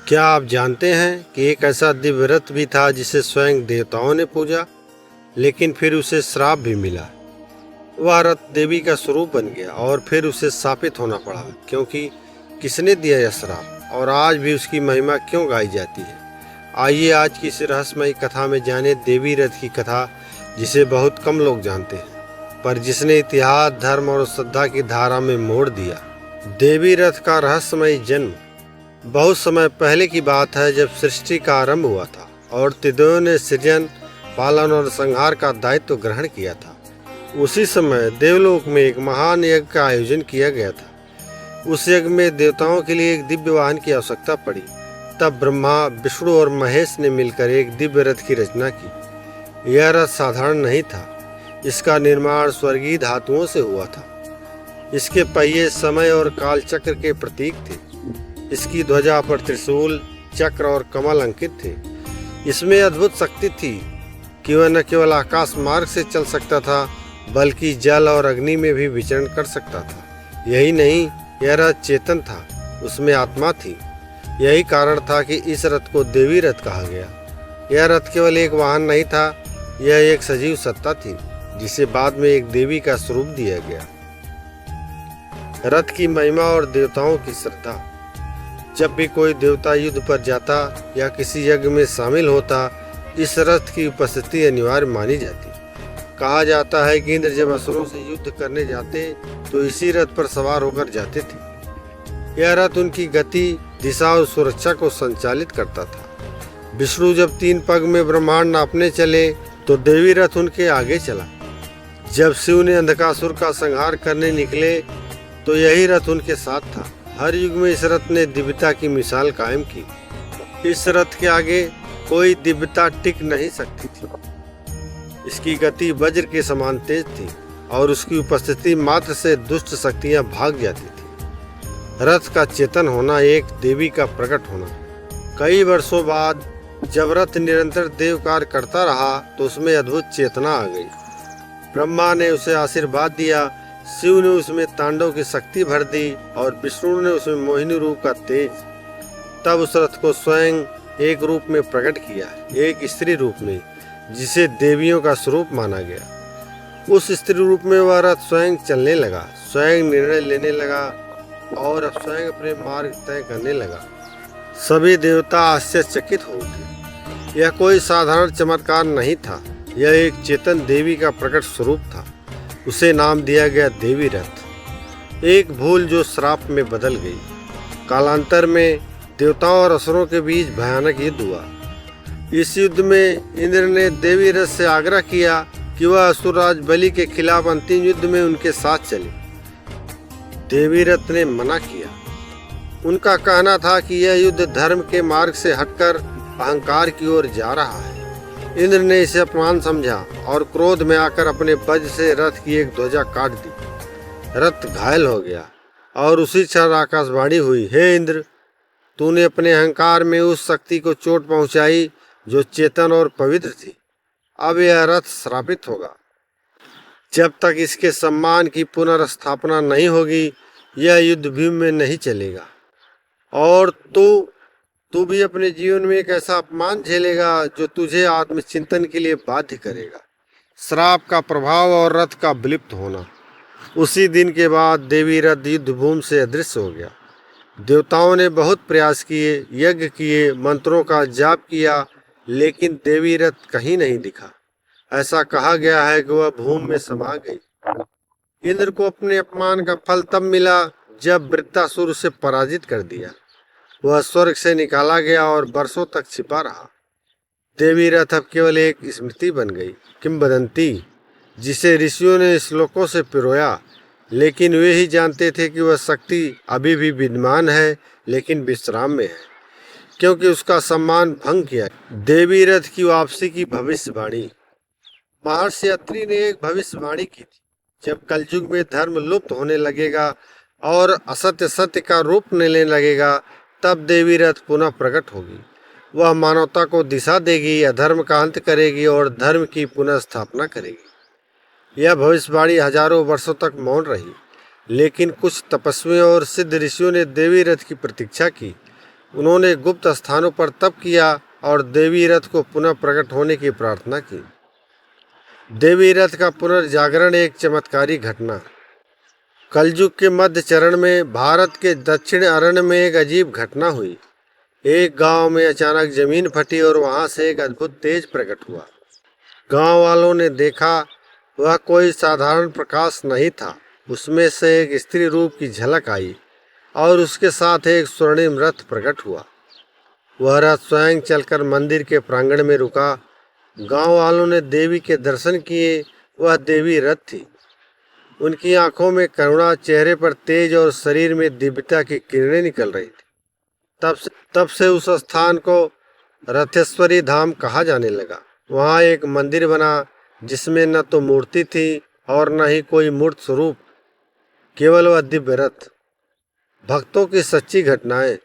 क्या आप जानते हैं कि एक ऐसा दिव्य रथ भी था जिसे स्वयं देवताओं ने पूजा, लेकिन फिर उसे श्राप भी मिला। वह रथ देवी का स्वरूप बन गया और फिर उसे शापित होना पड़ा, क्योंकि किसने दिया यह श्राप और आज भी उसकी महिमा क्यों गाई जाती है। आइए आज की इस रहस्यमयी कथा में जाने देवी रथ की कथा, जिसे बहुत कम लोग जानते हैं, पर जिसने इतिहास, धर्म और श्रद्धा की धारा में मोड़ दिया। देवी रथ का रहस्यमयी जन्म बहुत समय पहले की बात है, जब सृष्टि का आरंभ हुआ था और त्रिदेवों ने सृजन, पालन और संहार का दायित्व ग्रहण किया था। उसी समय देवलोक में एक महान यज्ञ का आयोजन किया गया था। उस यज्ञ में देवताओं के लिए एक दिव्य वाहन की आवश्यकता पड़ी। तब ब्रह्मा, विष्णु और महेश ने मिलकर एक दिव्य रथ की रचना की। यह रथ साधारण नहीं था। इसका निर्माण स्वर्गीय धातुओं से हुआ था। इसके पहिए समय और काल चक्र के प्रतीक थे। इसकी ध्वजा पर त्रिशूल, चक्र और कमल अंकित थे। इसमें अद्भुत शक्ति थी कि वह न केवल आकाश मार्ग से चल सकता था, बल्कि जल और अग्नि में भी विचरण कर सकता था। यही नहीं, यह रथ चेतन था, उसमें आत्मा थी। यही कारण था कि इस रथ को देवी रथ कहा गया। यह रथ केवल एक वाहन नहीं था, यह एक सजीव सत्ता थी, जिसे बाद में एक देवी का स्वरूप दिया गया। रथ की महिमा और देवताओं की श्रद्धा। जब भी कोई देवता युद्ध पर जाता या किसी यज्ञ में शामिल होता, इस रथ की उपस्थिति अनिवार्य मानी जाती। कहा जाता है कि इंद्र जब असुरों से युद्ध करने जाते तो इसी रथ पर सवार होकर जाते थे। यह रथ उनकी गति, दिशा और सुरक्षा को संचालित करता था। विष्णु जब 3 पग में ब्रह्मांड नापने चले तो देवी रथ उनके आगे चला। जब शिव ने अंधकासुर का संहार करने निकले तो यही रथ उनके साथ था। हर युग में इस रथ ने दिव्यता की मिसाल कायम की। इस रथ के आगे कोई दिव्यता टिक नहीं सकती थी। इसकी गति वज्र के समान तेज थी और उसकी उपस्थिति मात्र से दुष्ट शक्तियां भाग जाती थी। रथ का चेतन होना, एक देवी का प्रकट होना। कई वर्षों बाद जब रथ निरंतर देव कार्य करता रहा तो उसमें अद्भुत चेतना आ गई। ब्रह्मा ने उसे आशीर्वाद दिया, शिव ने उसमें तांडव की शक्ति भर दी और विष्णु ने उसमें मोहिनी रूप का तेज। तब उस रथ को स्वयं एक रूप में प्रकट किया, एक स्त्री रूप में, जिसे देवियों का स्वरूप माना गया। उस स्त्री रूप में वह रथ स्वयं चलने लगा, स्वयं निर्णय लेने लगा और अब स्वयं अपने मार्ग तय करने लगा। सभी देवता आश्चर्यचकित हो उठे। यह कोई साधारण चमत्कार नहीं था, यह एक चेतन देवी का प्रकट स्वरूप था। उसे नाम दिया गया देवी रथ। एक भूल जो श्राप में बदल गई। कालांतर में देवताओं और असुरों के बीच भयानक युद्ध हुआ। इस युद्ध में इंद्र ने देवी रथ से आग्रह किया कि वह असुरराज बलि के खिलाफ अंतिम युद्ध में उनके साथ चले। देवी रथ ने मना किया। उनका कहना था कि यह युद्ध धर्म के मार्ग से हटकर अहंकार की ओर जा रहा है। इंद्र ने इसे अपमान समझा और क्रोध में आकर अपने वज्र से रथ की एक ध्वजा काट दी। रथ घायल हो गया और उसी क्षण आकाशवाणी हुई, हे इंद्र, तूने अपने अहंकार में उस शक्ति को चोट पहुंचाई जो चेतन और पवित्र थी। अब यह रथ श्रापित होगा। जब तक इसके सम्मान की पुनर्स्थापना नहीं होगी, यह युद्ध भूमि में नहीं चलेगा और तू भी अपने जीवन में एक ऐसा अपमान झेलेगा जो तुझे आत्मचिंतन के लिए बाध्य करेगा। श्राप का प्रभाव और रथ का विलुप्त होना। उसी दिन के बाद देवी रथ युद्ध भूमि से अदृश्य हो गया। देवताओं ने बहुत प्रयास किए, यज्ञ किए, मंत्रों का जाप किया, लेकिन देवी रथ कहीं नहीं दिखा। ऐसा कहा गया है कि वह भूमि में समा गई। इंद्र को अपने अपमान का फल तब मिला जब वृत्तासुर उसे पराजित कर दिया। वह स्वर्ग से निकाला गया और वर्षों तक छिपा रहा। देवी रथ अब केवल एक स्मृति बन गई, किंवदंती, जिसे ऋषियों ने श्लोकों से पिरोया, लेकिन वे ही जानते थे कि वह शक्ति अभी भी विद्यमान है, लेकिन विश्राम में है, क्योंकि उसका सम्मान भंग किया। देवी रथ की वापसी की भविष्यवाणी। महर्षि अत्रि ने एक भविष्यवाणी की थी। जब कलयुग में धर्म लुप्त होने लगेगा और असत्य सत्य का रूप लेने लगेगा, तब देवी रथ पुनः प्रकट होगी। वह मानवता को दिशा देगी, अधर्म का अंत करेगी और धर्म की पुनः स्थापना करेगी। यह भविष्यवाणी हजारों वर्षों तक मौन रही, लेकिन कुछ तपस्वियों और सिद्ध ऋषियों ने देवी रथ की प्रतीक्षा की। उन्होंने गुप्त स्थानों पर तप किया और देवी रथ को पुनः प्रकट होने की प्रार्थना की। देवी रथ का पुनर्जागरण एक चमत्कारी घटना। कलयुग के मध्य चरण में भारत के दक्षिण अरण्य में एक अजीब घटना हुई। एक गांव में अचानक जमीन फटी और वहां से एक अद्भुत तेज प्रकट हुआ। गांव वालों ने देखा, वह कोई साधारण प्रकाश नहीं था। उसमें से एक स्त्री रूप की झलक आई और उसके साथ एक स्वर्णिम रथ प्रकट हुआ। वह रथ स्वयं चलकर मंदिर के प्रांगण में रुका। गांव वालों ने देवी के दर्शन किए। वह देवी रथ थी। उनकी आंखों में करुणा, चेहरे पर तेज और शरीर में दिव्यता की किरणें निकल रही थी। तब से उस स्थान को रथेश्वरी धाम कहा जाने लगा। वहाँ एक मंदिर बना जिसमें न तो मूर्ति थी और न ही कोई मूर्त स्वरूप, केवल वह दिव्य रथ। भक्तों की सच्ची घटनाएं।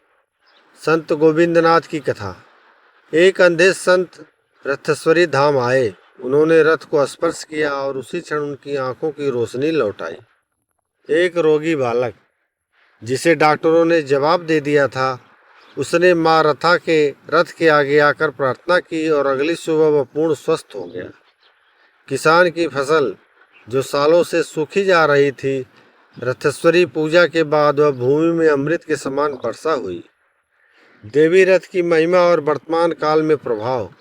संत गोविंदनाथ की कथा। एक अंधे संत रथेश्वरी धाम आए। उन्होंने रथ को स्पर्श किया और उसी क्षण उनकी आंखों की रोशनी लौट आई। एक रोगी बालक, जिसे डॉक्टरों ने जवाब दे दिया था, उसने माँ रथा के रथ के आगे आकर प्रार्थना की और अगली सुबह वह पूर्ण स्वस्थ हो गया। किसान की फसल जो सालों से सूखी जा रही थी, रथेश्वरी पूजा के बाद वह भूमि में अमृत के समान वर्षा हुई। देवी रथ की महिमा और वर्तमान काल में प्रभाव।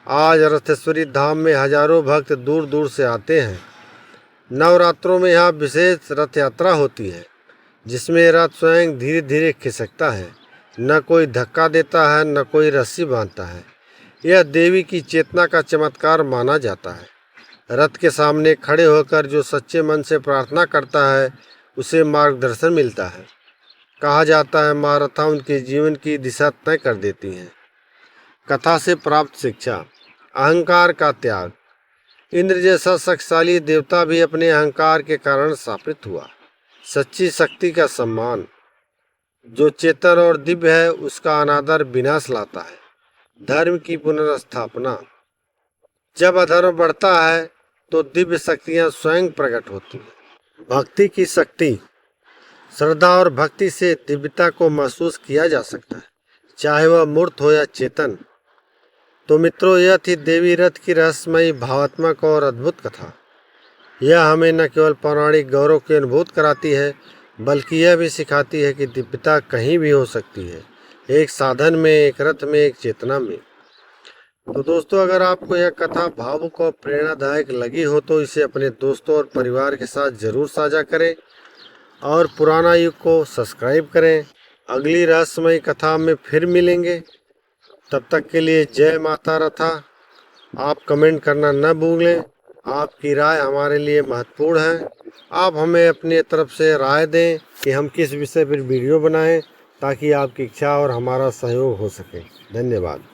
आज रथेश्वरी धाम में हजारों भक्त दूर दूर से आते हैं। नवरात्रों में यहाँ विशेष रथ यात्रा होती है, जिसमें रथ स्वयं धीरे धीरे खिसकता है। न कोई धक्का देता है, न कोई रस्सी बांधता है। यह देवी की चेतना का चमत्कार माना जाता है। रथ के सामने खड़े होकर जो सच्चे मन से प्रार्थना करता है, उसे मार्गदर्शन मिलता है। कहा जाता है, माँ रथा उनके जीवन की दिशा तय कर देती हैं। कथा से प्राप्त शिक्षा। अहंकार का त्याग। इंद्र जैसा शक्तिशाली देवता भी अपने अहंकार के कारण स्थापित हुआ। सच्ची शक्ति का सम्मान। जो चेतन और दिव्य है, उसका अनादर विनाश लाता है। धर्म की पुनर्स्थापना। जब अधर्म बढ़ता है तो दिव्य शक्तियां स्वयं प्रकट होती हैं। भक्ति की शक्ति। श्रद्धा और भक्ति से दिव्यता को महसूस किया जा सकता है, चाहे वह मूर्त हो या चेतन। तो मित्रों, यह थी देवी रथ की रहस्यमयी, भावात्मक और अद्भुत कथा। यह हमें न केवल पौराणिक गौरव की अनुभूति कराती है, बल्कि यह भी सिखाती है कि दिव्यता कहीं भी हो सकती है, एक साधन में, एक रथ में, एक चेतना में। तो दोस्तों, अगर आपको यह कथा भावुक और प्रेरणादायक लगी हो तो इसे अपने दोस्तों और परिवार के साथ जरूर साझा करें और पुराना युग को सब्सक्राइब करें। अगली रहस्यमयी कथा में फिर मिलेंगे। तब तक के लिए जय माता रथा। आप कमेंट करना न भूलें। आपकी राय हमारे लिए महत्वपूर्ण है। आप हमें अपनी तरफ से राय दें कि हम किस विषय पर वीडियो बनाएं, ताकि आपकी इच्छा और हमारा सहयोग हो सके। धन्यवाद।